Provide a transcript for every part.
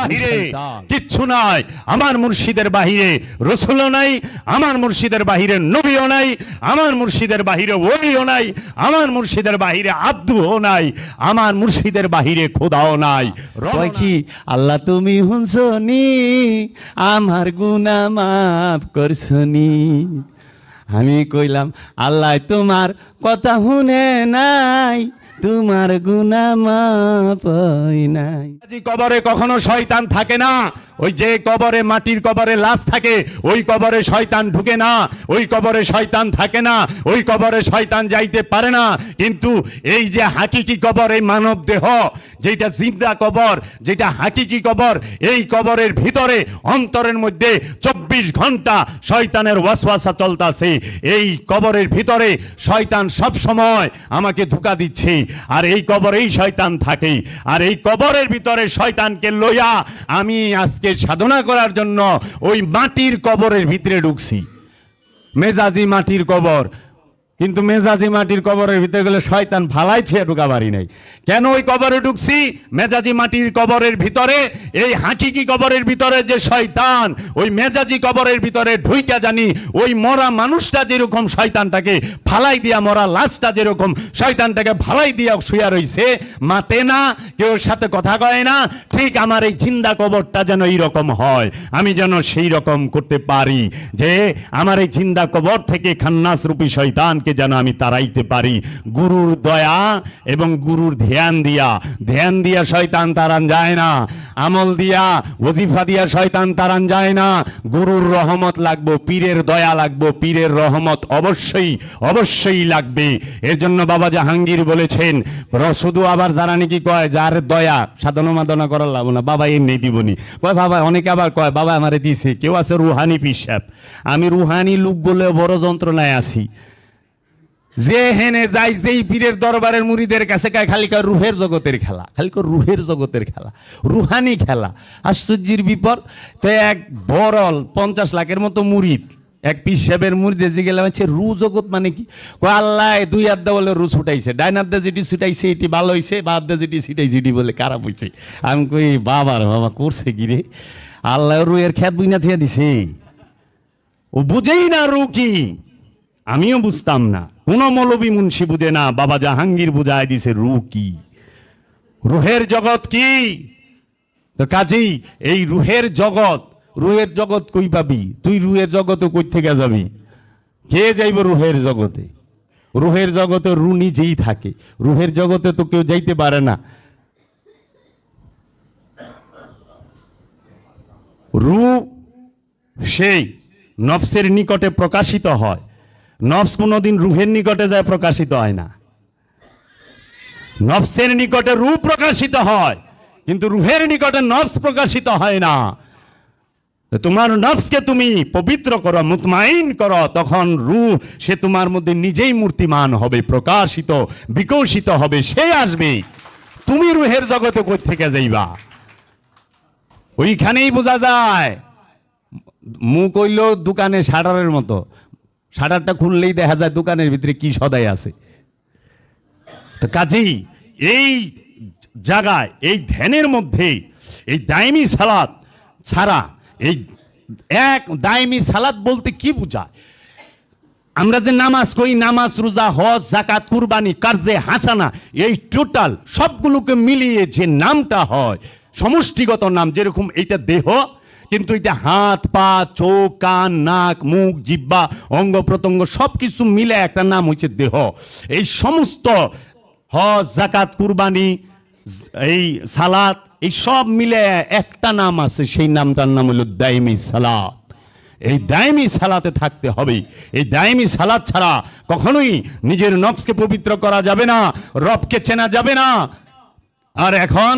বাহিরে কিচ্ছু নাই, আমার মুর্শিদের বাহিরে রসুলও নাই, আমার মুর্শিদের বাহিরে নবীও নাই, আমার মুর্শিদের বাহিরে ওলিও নাই, আমার মুর্শিদের বাহিরে আব্দুও নাই, আমার মুর্শিদের বাহিরে খোদাও নাই। কয় কি আল্লাহ তুমি হুনছনি আমার গুনাহ মাফ করছনি। আমি কইলাম আল্লাহ তোমার কথা শুনে নাই, তোমার গুনাহ মাফ হয় নাই। কবরে কখনো শয়তান থাকে না, ওই যে কবরে মাটির কবরে লাশ থাকে ওই কবরে শয়তান ঢুকে না, ওই কবরে শয়তান থাকে না, ওই কবরে শয়তান যাইতে পারে না। কিন্তু এই যে হাকিকি কবর, এই মানব দেহ যেটা জিন্দা কবর, যেটা হাকিকি কবর, এই কবরের ভিতরে অন্তরের মধ্যে 24 ঘন্টা শয়তানের ওয়াসওয়াসা চলতেছে। এই কবরের ভিতরে শয়তান সব সময় আমাকে ধোঁকা দিচ্ছে, আর এই কবরেই শয়তান থাকে। আর এই কবরের ভিতরে শয়তানকে লইয়া আমি আজকে সাধনা করার জন্য ওই মাটির কবরের ভিতরে ঢুকছি, মেজাজি মাটির কবর। কিন্তু মেজাজি মাটির কবরের ভিতরে গেলে শয়তান ফালাই থেকে ঢুকা পারি নাই। কেন ওই কবরে ঢুকছি? মেজাজি মাটির কবরের ভিতরে, এই হাকিকি কবরের ভিতরে যে শয়তান, ওই মেজাজি কবরের ভিতরে ঢুইকা জানি ওই মরা মানুষটা যেরকম শয়তানটাকে ফালাই দিয়া, মরা লাশটা যেরকম শয়তানটাকে ফালাই দিয়া শুয়া রইছে, মাতে না, কেউ সাথে কথা কয় না, ঠিক আমার এই জিন্দা কবরটা যেন এইরকম হয়, আমি যেন সেই রকম করতে পারি যে আমার এই জিন্দা কবর থেকে খান্নাস রূপী শয়তানকে যেন আমি তাড়াইতে পারি। গুরুর দয়া এবং গুরুর ধ্যান দিয়া শয়তান তাড়ান যায় না, আমল দিয়া ওজিফা দিয়া শয়তান তাড়ান যায় না। গুরুর রহমত লাগবে, পীরের দয়া লাগবে, পীরের রহমত অবশ্যই লাগবে। এর জন্য বাবা জাহাঙ্গীর বলেছেন, শুধু আবার যারা নাকি কয় যার দয়া সাধনা মাদনা করার লাভ না, বাবা এমনি দিবনি কয়, বাবা অনেকে আবার কয় বাবা আমারে দিছে। কেউ আছে রুহানি পীর সাহেব, আমি রুহানি লোক বলে বড় যন্ত্রণায় আছি। যে হেনে যাই, যেই পীরের দরবারের মুরিদের কাছে গায় খালি কয় রুহের জগতের খেলা, খালি কয় রুহের জগতের খেলা, রুহানি খেলা। আশ্চর্যের বিপর তো এক বড়ল 50 লাখের মতো মুরিদ এক পীর সাহেবের মুরিদে যে গেলাম, রু জগৎ মানে কি? কয় আল্লাহ 2 হাত দা বলে রু ছুটাইছে, ডাইন হাত দা যেটি ছুটাইছে এটি ভালো হয়েছে, বা হাত দা যেটি ছিটাইছে এটি বলে খারাপ হয়েছে। আমি কই বাবা করছে কি রে, আল্লাহ রুয়ের খ্যাত বুইনা থিয়া দিছে, ও বুঝেই না রু কি। আমিও বুঝতাম না, কোন মৌলবী মুন্সি বুঝে না, বাবা জাহাঙ্গীর বুঝায় দিছে রু কি, রুহের জগৎ কি। তো কাজেই এই রুহের জগৎ কই পাবি তুই? রুহের জগতে কই থেকে যাবি? কে যাইব রুহের জগতে? রুহের জগতে রু নিজেই থাকে, রুহের জগতে তো কেউ যাইতে পারে না। রু সেই নফসের নিকটে প্রকাশিত হয়, নফস কোনোদিন রুহের নিকটে যায় প্রকাশিত হয় না। নফসের নিকটে রূ প্রকাশিত হয়, কিন্তু রুহের নিকটে নফস প্রকাশিত হয় না। তোমার নফসকে তুমি পবিত্র করো, মুতমাইন করো, তখন রূহ সে তোমার মধ্যে নিজেই মূর্তিমান হবে, প্রকাশিত বিকশিত হবে, সে আসবে। তুমি রুহের জগতে কই থেকে যাইবা? ওইখানেই বোঝা যায়। মুখ হইল দোকানে শাটারের মতো, শাটারটা খুললেই দেখা যায় দোকানের ভিতরে কি সদাই আছে। তো কাজেই এই জায়গায়, এই ধ্যানের মধ্যে এই দাইমি সালাত ছাড়া, এই এক দাইমি সালাত বলতে কি বোঝায়? আমরা যে নামাজ কই, নামাজ, রোজা, হজ, যাকাত, কুরবানি, কার্জে হাসানা, এই টোটাল সবগুলোকে মিলিয়ে যে নামটা হয়, সমষ্টিগত নাম, যেরকম এইটা দেহ, কিন্তু এটা হাত, পা, চোখ, কান, নাক, মুখ, জিহ্বা, অঙ্গ প্রত্যঙ্গ সব কিছু মিলে একটা নাম হচ্ছে দেহ। এই সমস্ত হজ, যাকাত, কুরবানি, এই সালাত, এই সব মিলে একটা নাম আছে, সেই নামটার নাম হলো দাইমি সালাত। এই দাইমি সালাতে থাকতে হবে। এই দাইমি সালাত ছাড়া কখনোই নিজের নফসকে পবিত্র করা যাবে না, রবকে চেনা যাবে না। আর এখন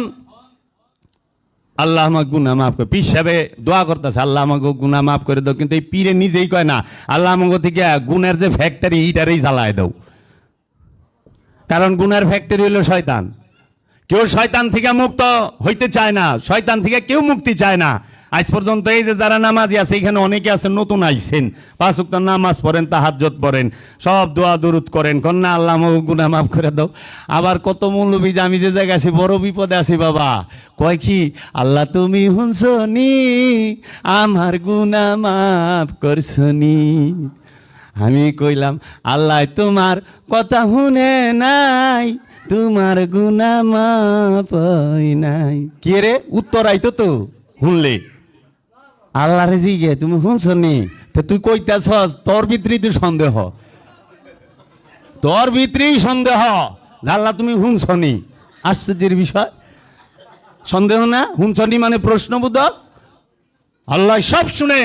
আল্লাহ আমাকে গুনাহ মাফ করে, পীর সাহেবে দোয়া করতেছে আল্লাহ আমাকে গুনাহ মাফ করে দাও, কিন্তু এই পীরে নিজেই কয় না আল্লাহ আমাকে থেকে গুনার যে ফ্যাক্টরি এইটারেই জ্বালায় দাও। কারণ গুনার ফ্যাক্টরি হলো শয়তান। কেউ শয়তান থেকে মুক্ত হইতে চায় না, শয়তান থেকে কেউ মুক্তি চায় না। আজ পর্যন্ত এই যে যারা নামাজি আছে, এখানে অনেকে আছেন নতুন আইছেন, 5 ওয়াক্ত নামাজ পড়েন, তাহাজ্জুদ পড়েন, সব দোয়া দুরুদ করেন, কন্যা আল্লাহ আমাকে গুনাহ মাফ করে দাও। আবার কত মৌলবী যে আমি যে জায়গায় আছি বড় বিপদে আছি বাবা, কয় কি আল্লাহ তুমি হুনছনি আমার গুনাহ মাফ করছনি। আমি কইলাম আল্লাহ তোমার কথা শুনে নাই, তোমার গুনাহ মাফ হয় নাই। কে রে উত্তর আইতো তো শুনলে আল্লাহ রে জিগে তুমি শুনছনি, তো তুই কইতাছস তোর ভিতরেই তো সন্দেহ, তোর ভিতরেই সন্দেহ আল্লাহ তুমি শুনছনি। আশ্চর্যের বিষয়, সন্দেহ না, শুনছনি মানে প্রশ্নবোধক। আল্লাহ সব শুনে।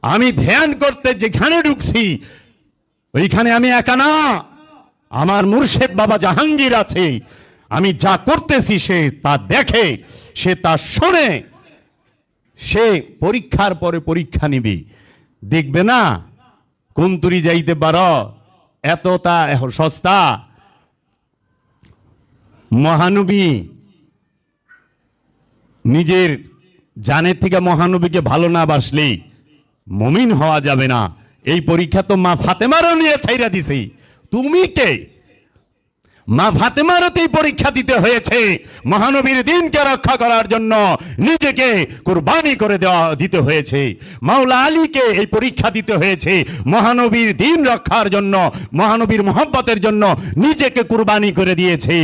আমি ধ্যান করতে যেখানে ঢুকছি ওইখানে আমি একা না, আমার মুর্শিদ বাবা জাহাঙ্গীর আছে। আমি যা করতেছি সে তা দেখে, সে তা শোনে, সে পরীক্ষার পরে পরীক্ষা নিবি, দেখবে না কোন তুরি যাইতে পারো, এতটা সস্তা। মহানবী নিজের জানের থেকে মহানবীকে ভালো না বাসলে মুমিন হওয়া যাবে না। এই পরীক্ষা তো মা ফাতেমারও নিয়ে ছাইরা দিছে, তুমি কে? মা ফাতেমারতেই পরীক্ষা দিতে হয়েছে, মহানবীর দিনকে রক্ষা করার জন্য নিজেকে কুরবানি করে দিতে হয়েছে। মাওলা আলীকে এই পরীক্ষা দিতে হয়েছে, মহানবীর দিন রক্ষার জন্য, মহানবীর মহব্বতের জন্য নিজেকে কুরবানি করে দিয়েছে।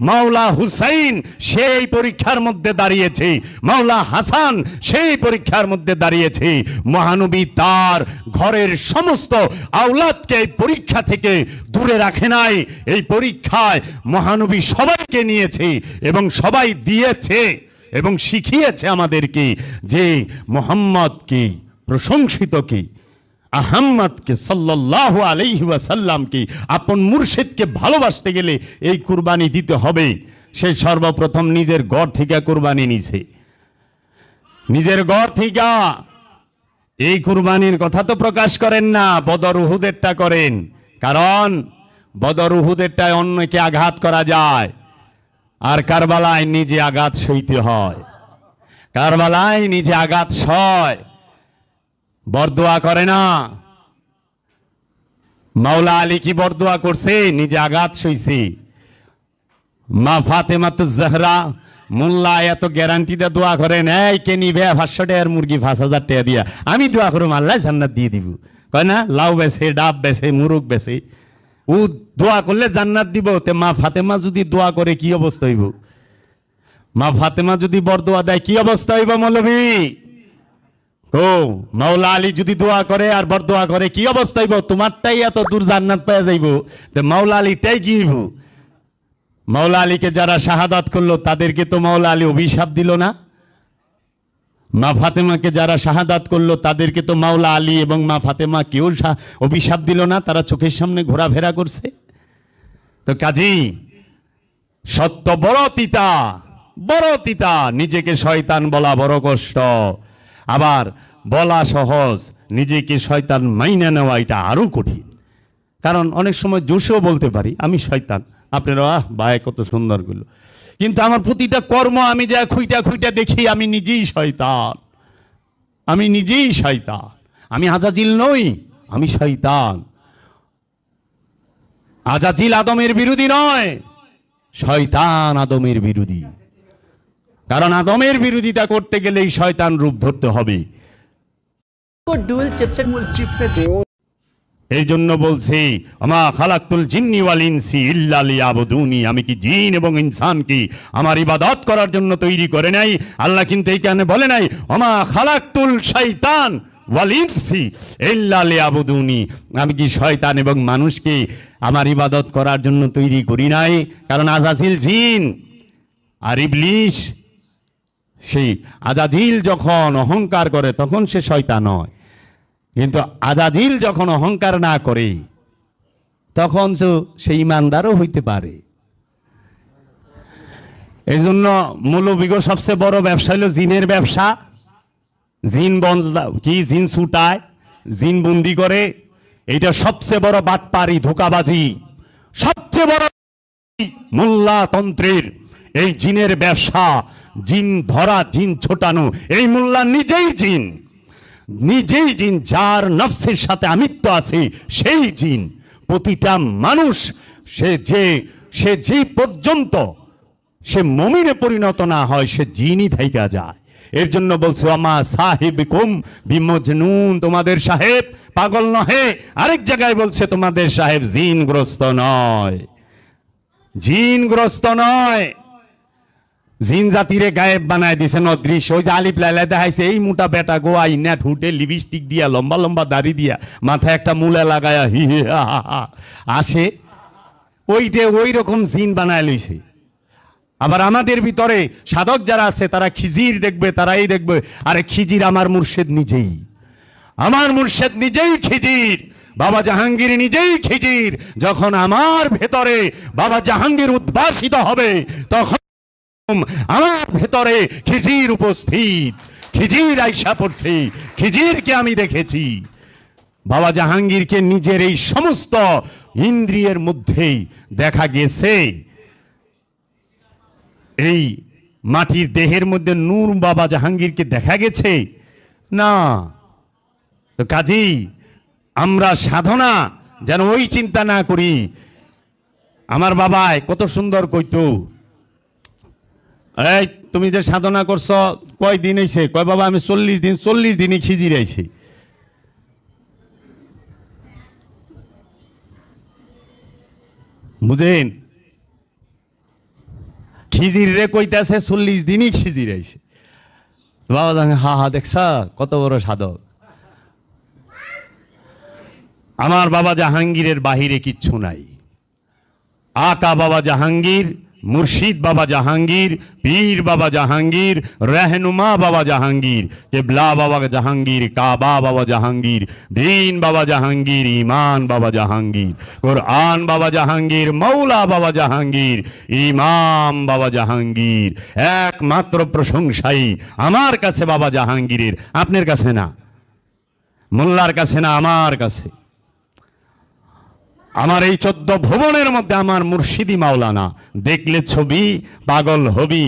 মাওলা হুসাইন সেই পরীক্ষার মধ্যে দাঁড়িয়েছে, মাওলা হাসান সেই পরীক্ষার মধ্যে দাঁড়িয়েছে। মহানবী তার ঘরের সমস্ত আওলাদকে এই পরীক্ষা থেকে দূরে রাখে নাই। এই পরীক্ষায় মহানবী সবাইকে নিয়েছে এবং সবাই দিয়েছে এবং শিখিয়েছে আমাদেরকে যে মোহাম্মদ কি, প্রশংসিত কি, আহম্মদকে সাল্লাল্লাহু আলাইহি ওয়াসাল্লামকে, আপন মুর্শিদকে ভালোবাসতে গেলে এই কুরবানি দিতে হবে। সে সর্বপ্রথম নিজের ঘর থেকে কুরবানি নিছে, নিজের ঘর থেকে। এই কুরবানির কথা তো প্রকাশ করেন না, বদর উহুদেরটা করেন, কারণ বদর উহুদেরটায় অন্যকে আঘাত করা যায়, আর কারবালায় নিজে আঘাত সইতে হয়। কারবালায় নিজে আঘাত সয়, বরদোয়া করে না। মাওলা আলী কি বরদোয়া করছে? নিজে আঘাত সইছে। মা ফাতেমাতুজ জাহরা মোল্লা এত গ্যারান্টি দিয়ে দোয়া করেন, এই কে নিবে 500 টাকার মুরগি 5000 টাকা দিয়া, আমি দোয়া করুম আল্লাহ জান্নাত দিয়ে দিব। কয় না, লাউ বেছে, ডাব বেছে, মুরগ বেছে, ও দোয়া করলে জান্নাত দিব। তে মা ফাতেমা যদি দোয়া করে কি অবস্থা হইব? মা ফাতেমা যদি বরদোয়া দেয় কি অবস্থা হইব মৌলভী? ও মাওলা আলী যদি দোয়া করে আর বরদোয়া করে কি অবস্থা হইব? তোমারটাই এত দূর জান্নাত পাওয়া যাইব, তে মাওলা আলীটাই কি হইব? মাওলা আলীকে যারা শাহাদাত করলো তাদেরকে তো মাওলা আলী অভিশাপ দিল না? মা ফাতেমাকে যারা শাহাদাত করলো তাদেরকে তো মাওলা আলী এবং মা ফাতেমা কেউ অভিশাপ দিল না, তারা চোখের সামনে ঘোরাফেরা করছে। তো কাজী সত্য বড় তিতা, বড় তিতা। নিজেকে শয়তান বলা বড় কষ্ট, আবার বলা সহজ, নিজেকে শয়তান মাইনা নেওয়া এটা আরো কঠিন। কারণ অনেক সময় জোশেও বলতে পারি আমি শয়তান, আপনারা ভাই কত সুন্দর গুলো, কিন্তু আমার প্রতিটা কর্ম আমি যা খুইটা খুইটা দেখি আমি নিজেই শয়তান, আমি নিজেই শয়তান। আমি আজাজিল নই, আমি শয়তান। আজাজিল আদমের বিরোধী নয়, শয়তান আদমের বিরোধী। কারণ আদমের বিরোধিতা করতে গেলেই শয়তান রূপ ধরতে হবে। ডুয়েল চিপসেট মূল চিপসেট এই জন্য বলছি আমা খালাকতুল জিন্নি ওয়াল ইনসি ইল্লা লিয়াবুদুনি, আমি কি জিন এবং ইনসান কি আমার ইবাদত করার জন্য তৈরি করে নাই। আল্লাহ কিন্তু এইখানে বলে নাই আমা খালাকতুল শাইতান ওয়াল ইনসি ইল্লা লিয়াবুদুনি, আমি কি শয়তান এবং মানুষকে আমার ইবাদত করার জন্য তৈরি করি নাই। কারণ আজাজিল জিন আর ইবলিশ, সেই আজাজিল যখন অহংকার করে তখন সে শয়তান হয়, কিন্তু আজাজিল যখন অহংকার না করে তখন তো সে ইমানদারও হইতে পারে। এই জন্য মৌলবীগ সবচেয়ে বড় ব্যবসা হলো জিনের ব্যবসা। জিন কি জিন ছুটায়, জিন বন্দি করে, এইটা সবচেয়ে বড় বাটপারি, ধোকাবাজি, সবচেয়ে বড় মোল্লাতন্ত্রের এই জিনের ব্যবসা, জিন ধরা, জিন ছোটানো, এই মোল্লা নিজেই জিন, নিজেই জিন, যার নফসের সাথে আমিত্ব আছে সেই জিন। প্রতিটা মানুষ সে যে পর্যন্ত সে মুমিনে পরিণত না হয় সে জিনই থাইকা যায়। এর জন্য বলছো আমা সাহিবিকুম বিমজনুন, তোমাদের সাহেব পাগল নহে। আরেক জায়গায় বলছে তোমাদের সাহেব জিনগ্রস্ত নয়, জিনগ্রস্ত নয়। জিন জাতিরে গায়েব বানায় দিছেন অদৃশ্য। ওই যে আলিফ লাইলা দেখাইছে এই মোটা বেটা গো আইনা ঠুটে লিপস্টিক দিয়া লম্বা লম্বা দাড়ি দিয়া মাথায় একটা মূলা লাগায়া হি হি হা হা হা আসে, ওইটে ওই রকম জিন বানায় লইছে। আবার আমাদের ভিতরে সাধক যারা আছে তারা খিজির দেখবে, তারাই দেখবে। আরে খিজির আমার মুর্শিদ নিজেই, আমার মুর্শিদ নিজেই খিজির, বাবা জাহাঙ্গীর নিজেই খিজির। যখন আমার ভেতরে বাবা জাহাঙ্গীর উদ্ভাসিত হবে তখন আমার ভেতরে খিজির উপস্থিত, খিজির আইসা পড়ছে, খিজিরকে আমি দেখেছি। বাবা জাহাঙ্গীরকে নিজের এই সমস্ত ইন্দ্রিয়ের মধ্যেই দেখা গেছে। এই মাটির দেহের মধ্যে নূর বাবা জাহাঙ্গীরকে দেখা গেছে না। তো কাজেই আমরা সাধনা যেন ওই চিন্তা না করি। আমার বাবাই কত সুন্দর কইতো, এই তুমি যে সাধনা করছো কয় দিন হইছে? কয় বাবা আমি 40 দিন, 40 দিনই খিজির আইছে। বুঝেন, খিজির রে কইতাছে 40 দিনই খিজির আইছে। বাবা জানে হা হা দেখছা কত বড় সাধক। আমার বাবা জাহাঙ্গীরের বাহিরে কিচ্ছু নাই। আকা বাবা জাহাঙ্গীর, মুর্শিদ বাবা জাহাঙ্গীর, পীর বাবা জাহাঙ্গীর, रहनुमा বাবা জাহাঙ্গীর, কেবলা বাবা জাহাঙ্গীর, কাবা বাবা জাহাঙ্গীর, দীন বাবা জাহাঙ্গীর, ঈমান বাবা জাহাঙ্গীর, কোরআন বাবা জাহাঙ্গীর, মৌলা বাবা জাহাঙ্গীর, ইমাম বাবা জাহাঙ্গীর। একমাত্র প্রশংসাই আমার কাছে বাবা জাহাঙ্গীরের, আপনার কাছে না, মোল্লার কাছে না, আমার কাছে। আমার এই 14 ভুবনের মধ্যে আমার মুর্শিদি মাওলানা। দেখলে ছবি পাগল হবি,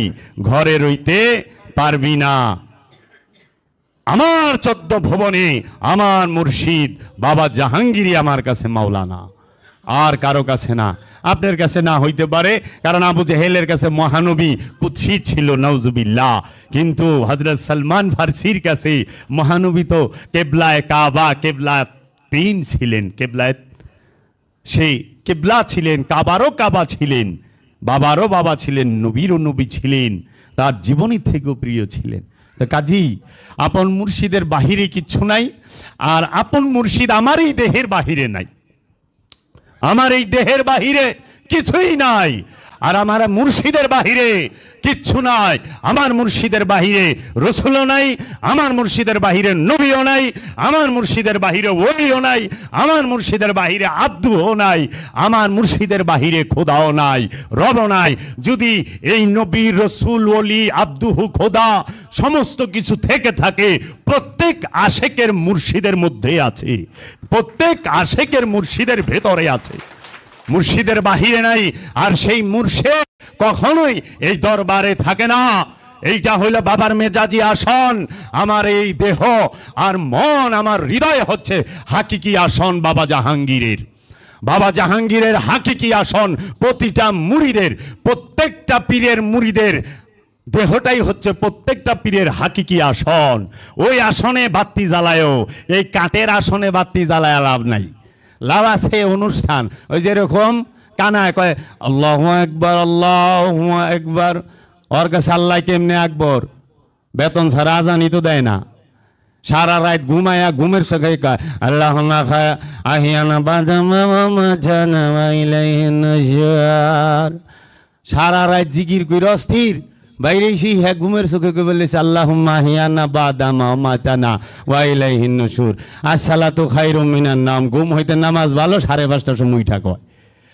ঘরে রইতে পারবি না। আমার 14 ভুবনে আমার মুর্শিদ বাবা জাহাঙ্গীরই আমার কাছে মাওলানা, আর কারো কাছে না। আপনার কাছে না হইতে পারে, কারণ আবু জেহেলের কাছে মহানবী কুৎসিত ছিল, নাউজুবিল্লাহ। কিন্তু হযরত সালমান ফারসির কাছে মহানবী তো কেবলায় কাবা, কেবলায় তিন ছিলেন, কেবলায় সেই কেবলা ছিলেন, কাবারও কাবা ছিলেন, বাবারও বাবা ছিলেন, নবীরও নবী ছিলেন, তার জীবনী থেকেও প্রিয় ছিলেন। তো কাজী আপন মুর্শিদের বাহিরে কিচ্ছু নাই, আর আপন মুর্শিদ আমার এই দেহের বাহিরে নাই, আমার এই দেহের বাহিরে কিছুই নাই। আর আমার মুর্শিদের বাহিরে কিচ্ছু নাই। আমার মুর্শিদের বাহিরে রসুলও নাই, আমার মুর্শিদের বাহিরে নবীও নাই, আমার মুর্শিদের বাহিরে ওলিও নাই, আমার মুর্শিদের বাহিরে আব্দুও নাই, আমার মুর্শিদের বাহিরে খোদাও নাই, রবও নাই। যদি এই নবী, রসুল, ওলি, আব্দুহু, খোদা সমস্ত কিছু থেকে থাকে, প্রত্যেক আশেকের মুর্শিদের মধ্যে আছে, প্রত্যেক আশেকের মুর্শিদের ভেতরে আছে, মুর্শিদের বাহিরে নাই। আর সেই মুর্শিদ কখনোই এই দরবারে থাকে না। এইটা হইল বাবার মেজাজি আসন। আমার এই দেহ আর মন, আমার হৃদয় হচ্ছে হাকিকি আসন বাবা জাহাঙ্গীরের। বাবা জাহাঙ্গীরের হাকিকি আসন প্রতিটা মুরিদের, প্রত্যেকটা পীরের মুরিদের দেহটাই হচ্ছে প্রত্যেকটা পীরের হাকিকি আসন। ওই আসনে বাতি জ্বালায়ও, এই কাঠের আসনে বাতি জ্বালায় লাভ নাই। লাভ আছে অনুষ্ঠান, ওই যেরকম কানায় কয় আল্লাহু আকবার, আল্লাহু আকবার, ওর কাছে আল্লাহ কেমনে আকবর, বেতন ছাড়া আজানি তো দেয় না। সারা রাত ঘুমায়া ঘুমের চোখে কয় আল্লাহ না খায় আহিয়ানা সারা রাত জিকির করে অস্থির বাইরেছি। হ্যাঁ ঘুমের চোখে কে বলেছে আল্লাহুম্মা আহিয়ানা বাদামা মাতানা ওয়া ইলাইহিন নুশুর। আসসালাতু খায়রুম মিনান নাম। ঘুম হইতে নামাজ ভালো, 5:30টার সময় উঠা কয়।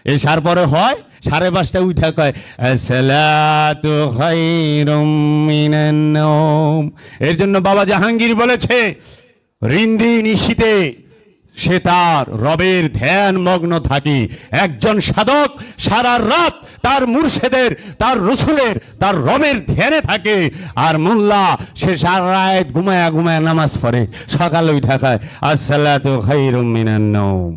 এই সার পরে হয় 5:30টায় উঠা কয় আসসালাতু খায়রুম মিনান নাম। এর জন্য বাবা জাহাঙ্গীর বলেছে রিন্দি নিশীতে সে তার রবের ধ্যান মগ্ন থাকে। একজন সাধক সারা রাত তার মুর্শিদের, তার রসুলের, তার রবের ধ্যানে থাকে। আর মোল্লা সে সারা রাত ঘুমায়া ঘুমায়া নামাজ পড়ে, সকালে উঠা খায় আসসালাতু খায়রুম মিনান নাওম।